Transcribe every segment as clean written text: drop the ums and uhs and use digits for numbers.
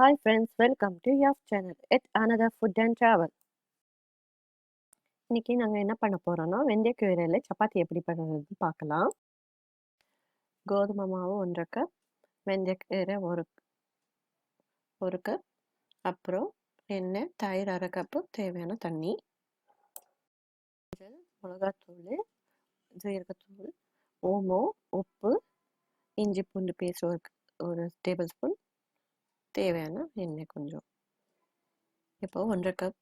Hi friends, welcome to YAFT channel. It's another food and travel. இன்னைக்கு நாங்க என்ன பண்ண போறோம்னா வெந்தயக்கீரையில சப்பாத்தி எப்படி பண்ணுறதுன்னு பார்க்கலாம். கோதுமை மாவு 1 கப், வெந்தயக்கீரை ஒரு கப், அப்புறம் எண்ணெய், தயிர் 1/2 கப்பு, தேவையான தண்ணி, மிளகாத்தூள், ஜீரகத்தூள், ஓமம், உப்பு, இஞ்சி பூண்டு பேஸ்ட் ஒரு டேபிள் ஸ்பூன், தேவையான எண்ணெய் கொஞ்சம். இப்போ 1/2 கப்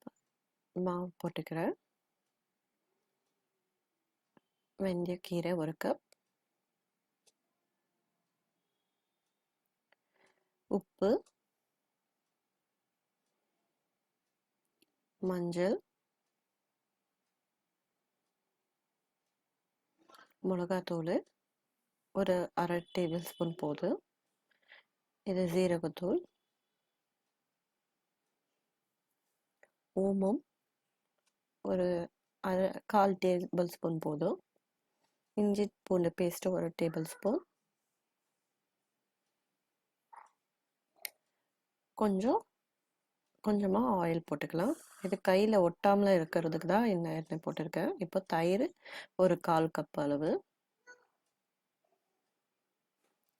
மாவு போட்டுக்கிறேன். வெந்தயக்கீரை 1 கப், உப்பு, மஞ்சள், மிளகாத்தூள் ஒரு 1/2 டேபிள் ஸ்பூன் போதும். இது ஜீரகத்தூள், ஓமம் ஒரு 1/4 டேபிள் ஸ்பூன் போதும், இஞ்சி பூண்டு பேஸ்ட் 1 டேபிள் ஸ்பூன், கொஞ்சமாக ஆயில் போட்டுக்கலாம். இது கையில் ஒட்டாமல் இருக்கிறதுக்கு தான் இந்த எண்ணெய் போட்டிருக்கேன். இப்போ தயிர் ஒரு 1/4 கப் அளவு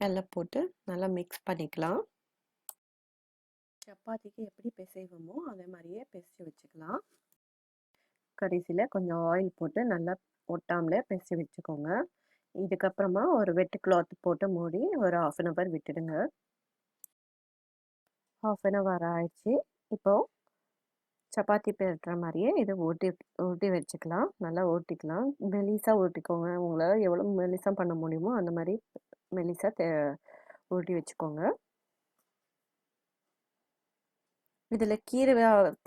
எல்லாம் போட்டு நல்லா மிக்ஸ் பண்ணிக்கலாம். சப்பாத்திக்கு எப்படி பிசைவோமோ அதே மாதிரியே பிசைச்சு வச்சுக்கலாம். கடைசியில் கொஞ்சம் ஆயில் போட்டு நல்லா ஒட்டாமலே பிசைச்சு வச்சுக்கோங்க. இதுக்கப்புறமா ஒரு வெட் கிளாத் போட்டு மூடி ஒரு 1/2 அன் ஹவர் விட்டுடுங்க. 1/2 அன் ஹவர் ஆயிடுச்சு. இப்போது சப்பாத்தி பெருட்டுற மாதிரியே இதை ஊட்டி வச்சுக்கலாம். நல்லா ஊட்டிக்கலாம். மெலிசாக ஊட்டிக்கோங்க. உங்களால் எவ்வளோ மெலிசாக பண்ண முடியுமோ அந்த மாதிரி மெலிசாக ஊட்டி வச்சுக்கோங்க. இதில் கீரை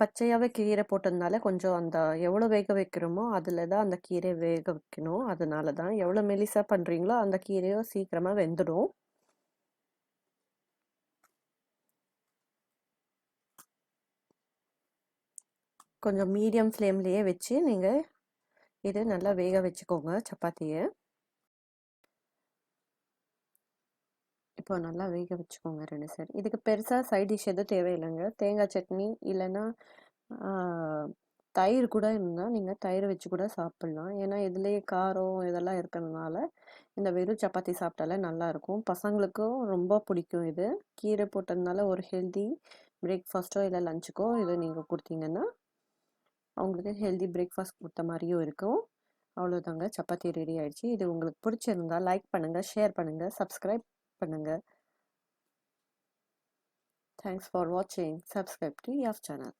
பச்சையாகவே கீரை போட்டதுனால கொஞ்சம் அந்த எவ்வளோ வேக வைக்கிறோமோ அதில் தான் அந்த கீரை வேக வைக்கணும். அதனால தான் எவ்வளோ மெலிசாக பண்ணுறீங்களோ அந்த கீரையும் சீக்கிரமாக வெந்துடும். கொஞ்சம் மீடியம் ஃப்ளேம்லேயே வச்சு நீங்கள் இது நல்லா வேக வச்சுக்கோங்க சப்பாத்தியை. இப்போ நல்லா வேக வச்சுக்கோங்க 2 சைடு. இதுக்கு பெருசாக சைட் டிஷ் எதுவும் தேவையில்லைங்க. தேங்காய் சட்னி இல்லைன்னா தயிர் கூட இருந்தால் நீங்கள் தயிர் வச்சு கூட சாப்பிட்லாம். ஏன்னா இதுலேயே காரம் இதெல்லாம் இருக்கிறதுனால இந்த வெறும் சப்பாத்தி சாப்பிட்டாலே நல்லாயிருக்கும். பசங்களுக்கும் ரொம்ப பிடிக்கும். இது கீரை போட்டதுனால ஒரு ஹெல்தி பிரேக்ஃபாஸ்ட்டோ இல்லை லஞ்சுக்கோ இது நீங்கள் கொடுத்தீங்கன்னா அவங்களுக்கு ஹெல்தி பிரேக்ஃபாஸ்ட் கொடுத்த மாதிரியும் இருக்கும். அவ்வளோதாங்க, சப்பாத்தி ரெடி ஆயிடுச்சு. இது உங்களுக்கு பிடிச்சிருந்தா லைக் பண்ணுங்கள், ஷேர் பண்ணுங்கள், சப்ஸ்கிரைப் பண்ணுங்கள். Thanks for watching. Subscribe to YAFT channel.